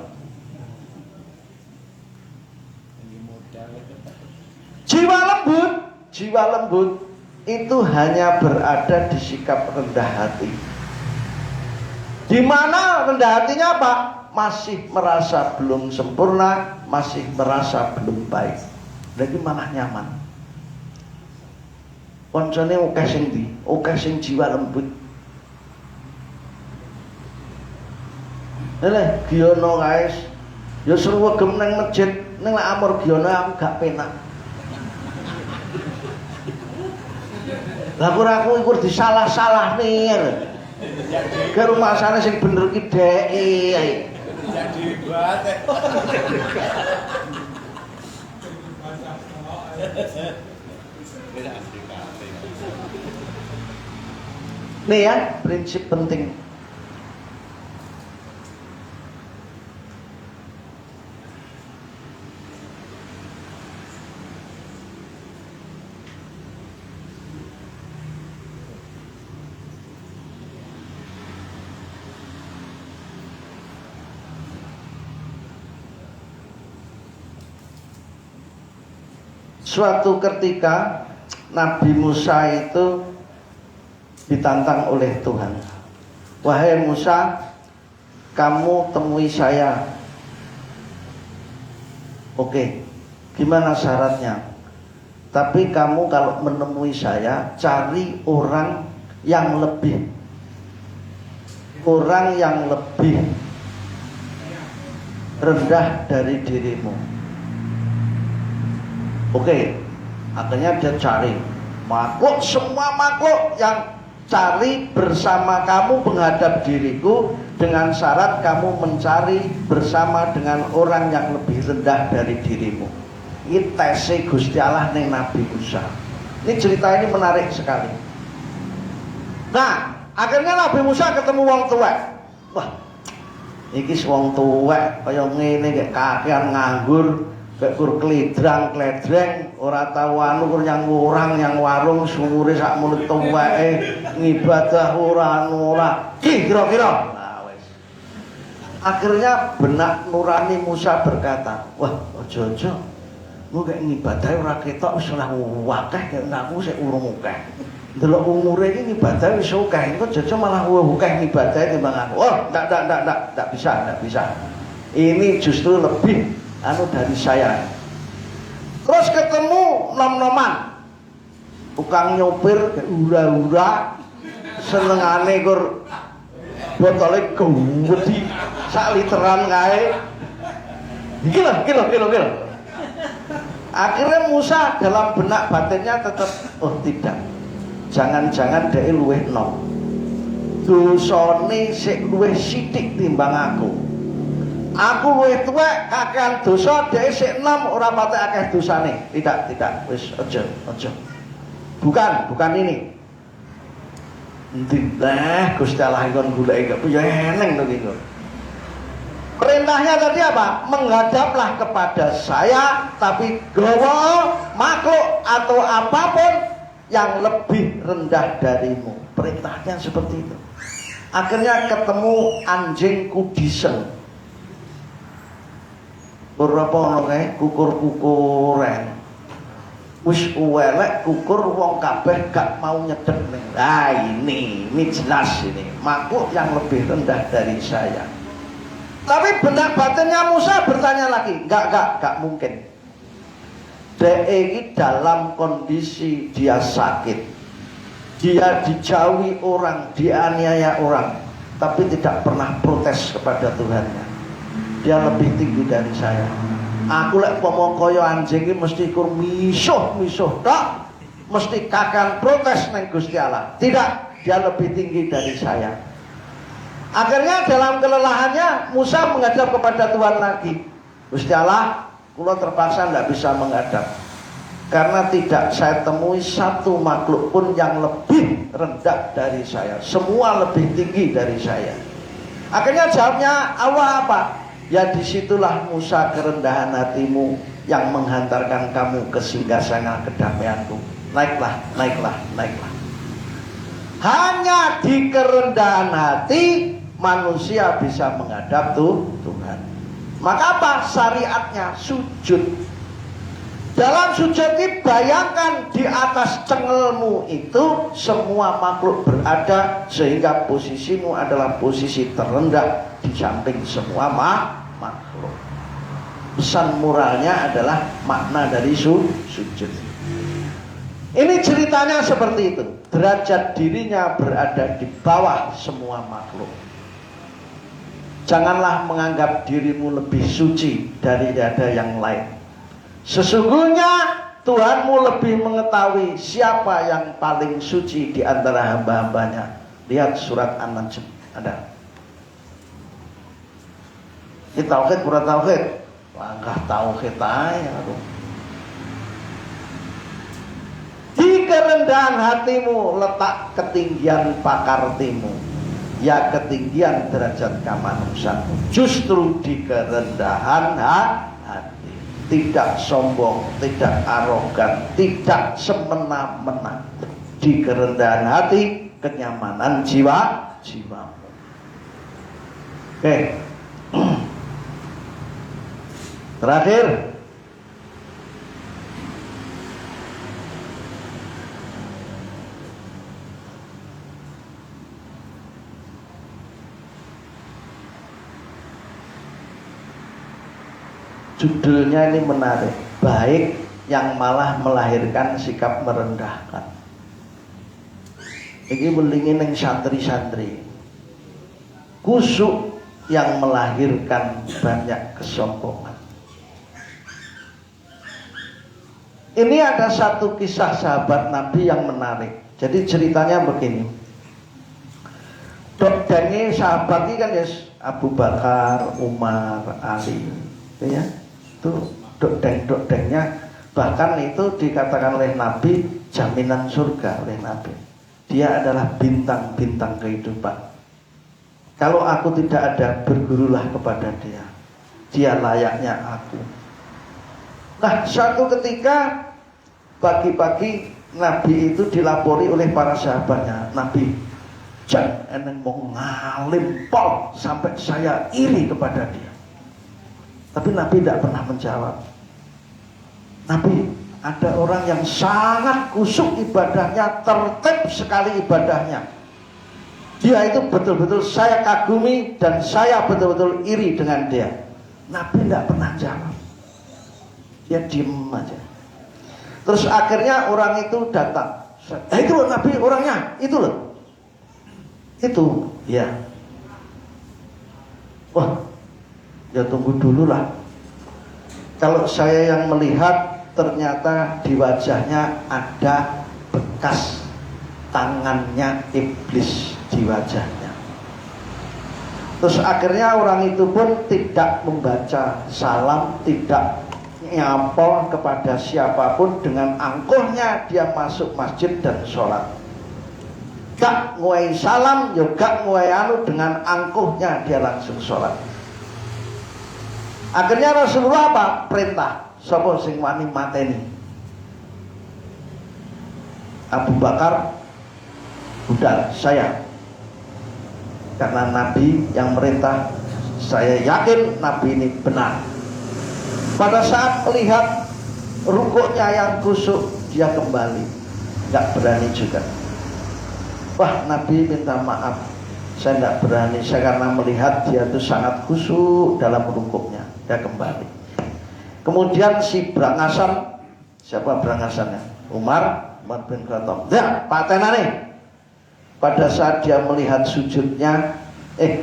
jiwa lembut itu hanya berada di sikap rendah hati. Di mana rendah hatinya apa? Masih merasa belum sempurna, masih merasa belum baik. Lagi malah nyaman. Koncone akeh sing ndi? Akeh sing jiwa lembut. Lha Giono guys, ya sruwegem nang masjid, ning lek amur Giono aku gak penak. Lah aku iku disalah-salah nih. Ke rumah sana sing bener ki dheki ae. Jadi buat. Nih ya, prinsip penting. Suatu ketika Nabi Musa itu ditantang oleh Tuhan. Wahai Musa, kamu temui saya. Oke, gimana syaratnya? Tapi kamu kalau menemui saya, cari orang yang lebih rendah dari dirimu. Oke, akhirnya dia cari makhluk, semua makhluk yang cari bersama kamu menghadap diriku, dengan syarat kamu mencari bersama dengan orang yang lebih rendah dari dirimu. Ini tesi Gusti Allah ning Nabi Musa. Ini cerita ini menarik sekali. Nah, akhirnya Nabi Musa ketemu wong tuwek. Wah, iki wong tuwek kaya ngene kayak kakean nganggur. Kayak kur kledrang-kledreng, ora tau anu kur yang warung sumure sak mulut tuweke, ngibadah ora. Kira-kira. Nah, wis. Akhirnya benak nurani Musa berkata, "Wah, aja-aja. Engko kayak ngibadah ora ketok wis ora akeh, nek aku sik urung akeh. Delok umure iki ngibadah wis akeh, engko aja malah akeh ngibadah timbang aku." Oh, ndak bisa. Ini justru lebih dari saya. Terus ketemu nom-noman tukang nyopir ura-ura, senengane kur botole gede sak literan kae. Kilo. Akhirnya Musa dalam benak batinnya tetap, oh tidak, jangan-jangan dhek luwih enom, dosane sik luwih sithik timbang aku. Aku luwih tuwek kakean dosa, dhek sik enom ora patek akeh dosane. Tidak, wis aja. Bukan ini. Endi Gusti Allah ingkon goleki gak punya eneng to iki. Perintahnya tadi apa? Menghadaplah kepada saya, tapi gawa makhluk atau apapun yang lebih rendah darimu. Perintahnya seperti itu. Akhirnya ketemu anjing kudisen. Berapa ono kae kukur-kukuren. Wis elek kukur wong kabeh gak mau nyedek ning. Nah, ini jelas ini makhluk yang lebih rendah dari saya. Tapi benak batinnya Musa bertanya lagi, enggak mungkin. Dhek iki dalam kondisi dia sakit. Dia dijauhi orang, dianiaya orang, tapi tidak pernah protes kepada Tuhannya. Dia lebih tinggi dari saya. Aku lek pomo kaya anjing iki mesti kur misuh tok, mesti kakan protes nang Gusti Allah. Tidak, dia lebih tinggi dari saya. Akhirnya dalam kelelahannya Musa menghadap kepada Tuhan lagi. Gusti Allah, kula terpaksa tidak bisa menghadap karena tidak saya temui satu makhluk pun yang lebih rendah dari saya. Semua lebih tinggi dari saya. Akhirnya jawabnya Allah apa? Ya disitulah Musa, kerendahan hatimu yang menghantarkan kamu ke singgasana kedamaianku. Naiklah. Hanya di kerendahan hati manusia bisa menghadap Tuhan. Maka apa? Syariatnya sujud. Dalam sujud ini bayangkan di atas cengelmu itu semua makhluk berada, sehingga posisimu adalah posisi terendah di samping semua makhluk. Pesan moralnya adalah makna dari sujud. Ini ceritanya seperti itu. Derajat dirinya berada di bawah semua makhluk. Janganlah menganggap dirimu lebih suci daripada yang lain. Sesungguhnya Tuhanmu lebih mengetahui siapa yang paling suci di antara hamba-hambanya. Lihat surat An-Najm ada. Ini tauhid kurang tauhid. Langkah tauhid aja. Di kerendahan hatimu letak ketinggian pakartimu. Ya ketinggian derajat kemanusiaanmu. Justru di kerendahan hati. Tidak sombong, tidak arogan, tidak semena-mena. Di kerendahan hati, kenyamanan jiwamu. Oke. Terakhir, judulnya ini menarik. Baik yang malah melahirkan sikap merendahkan. Ini melingin yang santri-santri. Kusuk yang melahirkan banyak kesombongan. Ini ada satu kisah sahabat Nabi yang menarik. Jadi ceritanya begini. Dokdengi sahabat ini kan ya Abu Bakar, Umar, Ali, ya. Itu dokdeng-dokdengnya, bahkan itu dikatakan oleh Nabi jaminan surga oleh Nabi. Dia adalah bintang-bintang kehidupan. Kalau aku tidak ada, bergurulah kepada dia. Dia layaknya aku. Nah, suatu ketika pagi-pagi Nabi itu dilapori oleh para sahabatnya. Nabi, jangan mau ngalim pol sampai saya iri kepada dia. Tapi Nabi tidak pernah menjawab. Nabi, ada orang yang sangat kusuk ibadahnya, tertib sekali ibadahnya. Dia itu betul-betul saya kagumi dan saya betul-betul iri dengan dia. Nabi tidak pernah jawab. Dia diem aja. Terus akhirnya orang itu datang. Itu loh Nabi orangnya, itu loh. Itu, ya. Wah, ya tunggu dulu lah. Kalau saya yang melihat, ternyata di wajahnya ada bekas tangannya iblis di wajahnya. Terus akhirnya orang itu pun tidak membaca salam, tidak nyapol kepada siapapun, dengan angkuhnya dia masuk masjid dan sholat. Gak nguai salam, juga nguai dengan angkuhnya dia langsung sholat. Akhirnya Rasulullah apa? Perintah, sapa sing wani mateni. Abu Bakar, udah saya. Karena Nabi yang merintah, saya yakin Nabi ini benar. Pada saat melihat rukuknya yang kusuk, dia kembali, gak berani juga. Wah, Nabi minta maaf, saya tidak berani. Saya karena melihat dia itu sangat khusyuk dalam rukuknya. Dia kembali. Kemudian si Brangasan, siapa Brangasannya? Umar bin Khattab. Ya, patenane. Pada saat dia melihat sujudnya,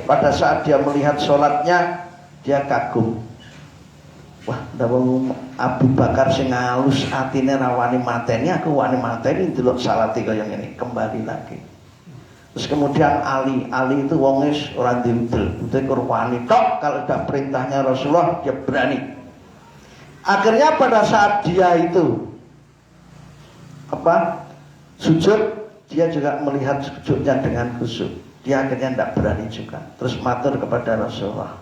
pada saat dia melihat sholatnya, dia kagum. Wah, ndawong Abu Bakar sing ngalus atine rawani mateni, aku wani mateni delok salate kaya ngene, kembali lagi. Terus kemudian Ali itu wongis ora diudel, utek wani tok, kalau udah perintahnya Rasulullah dia berani. Akhirnya pada saat dia itu sujud, dia juga melihat sujudnya dengan khusyuk. Dia akhirnya tidak berani juga. Terus matur kepada Rasulullah,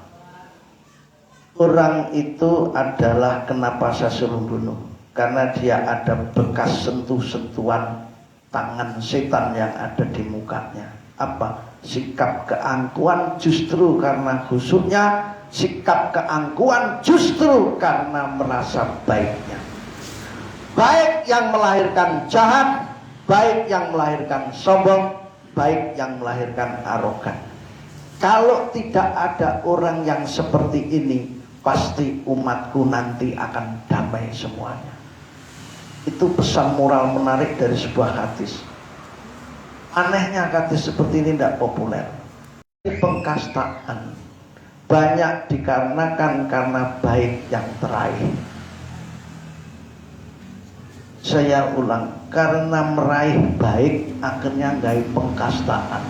orang itu adalah kenapa saya suruh bunuh, karena dia ada bekas sentuh-sentuhan tangan setan yang ada di mukanya. Apa? Sikap keangkuhan justru karena khusyuknya, sikap keangkuhan justru karena merasa baiknya. baik yang melahirkan jahat, baik yang melahirkan sombong, baik yang melahirkan arogan. Kalau tidak ada orang yang seperti ini, pasti umatku nanti akan damai semuanya. Itu pesan moral menarik dari sebuah hadis. Anehnya hadis seperti ini tidak populer. Pengkastaan banyak dikarenakan karena baik yang teraih. Saya ulang, karena meraih baik akhirnya gawe pengkastaan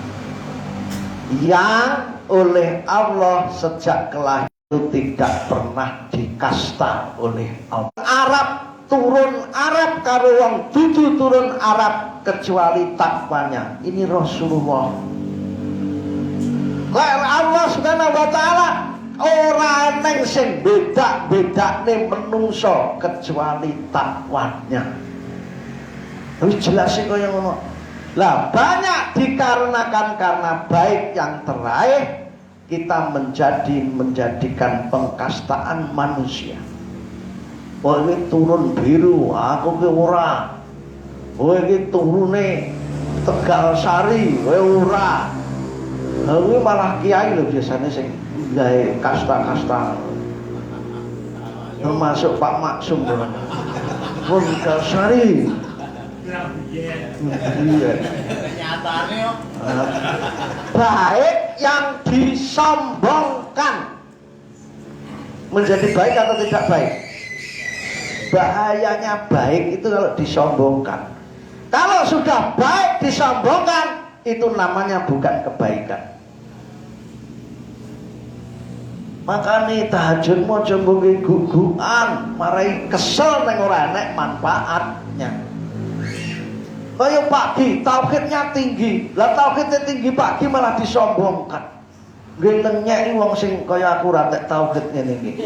yang oleh Allah sejak kelahiran itu tidak pernah dikasta oleh Allah. Arab turun Arab karo wong dudu turun Arab kecuali takwanya. Ini Rasulullah. Allah Subhanahu wa taala ora neng sing beda-bedane menungso kecuali takwanya. Wis jelas kaya ngono. Lah banyak dikarenakan karena baik yang teraih kita menjadikan pengkastaan manusia. Oh ini turun biru, aku ke ora. Oh ini turune Tegal Sari, kowe ora. Kowe malah kiai lho biasanya sing gawe kasta-kasta. Termasuk Pak Maksum kan. Pun Tegal Sari. Iya. Nyatane yo. Baik yang disombongkan menjadi baik atau tidak baik? Bahayanya baik itu kalau disombongkan. Kalau sudah baik disombongkan, itu namanya bukan kebaikan. Makanya tahajud mau coba guguan, marai kesel neng ora enek manfaatnya. Kayak pagi tauhidnya tinggi, lah tauhidnya tinggi pagi malah disombongkan. Nggih nenyeki wong sing kaya aku ra tek tauhid ngene iki.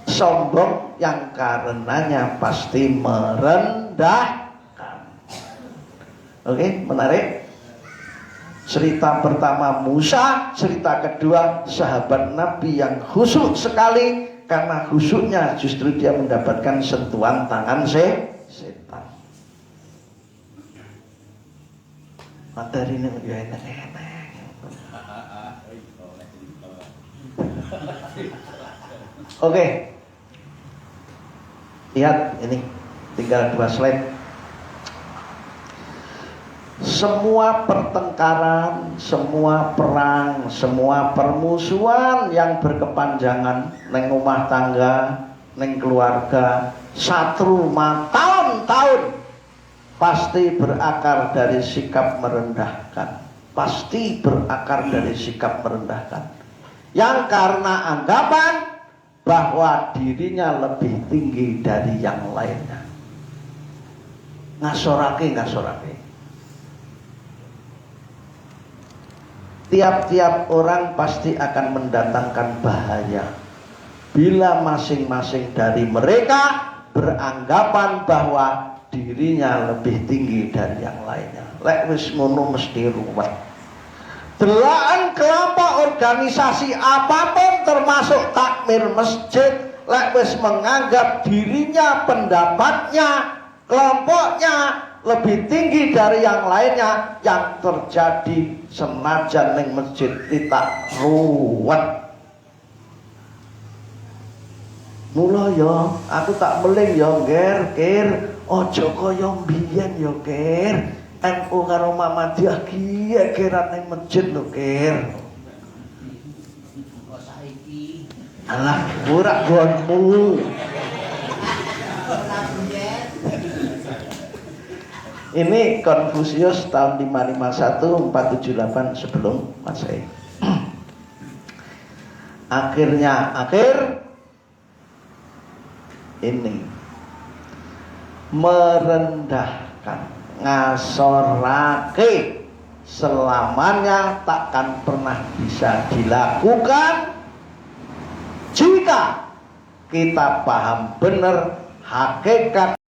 Sombong yang karenanya pasti merendahkan. Oke, menarik. Cerita pertama Musa, cerita kedua sahabat Nabi yang khusyuk sekali. Karena khusyuknya justru dia mendapatkan sentuhan tangan setan. Materi ini ya enak-enak. Oke. Lihat ini, tinggal 2 slide. Semua pertengkaran, semua perang, semua permusuhan yang berkepanjangan neng rumah tangga, neng keluarga, satru tahun-tahun pasti berakar dari sikap merendahkan. Pasti berakar dari sikap merendahkan. Yang karena anggapan bahwa dirinya lebih tinggi dari yang lainnya. Ngasorake. Tiap-tiap orang pasti akan mendatangkan bahaya bila masing-masing dari mereka beranggapan bahwa dirinya lebih tinggi dari yang lainnya. Lek wis ngono mesti ruwet. Delaan kelompok organisasi apapun termasuk takmir masjid, lek wis menganggap dirinya, pendapatnya, kelompoknya lebih tinggi dari yang lainnya, yang terjadi senajan ning masjid tidak ruwet. Mula ya, aku tak meling ya, Kir. Ojo kaya mbiyen ya, Kir. NU karo Muhammadiyah kiye-kiran ning masjid lho, Kir. Kok saiki? Alah, ora gonmu. Ini Konfusius tahun 551 478 sebelum Masehi. Akhir ini merendahkan, ngasorake selamanya takkan pernah bisa dilakukan jika kita paham benar hakikat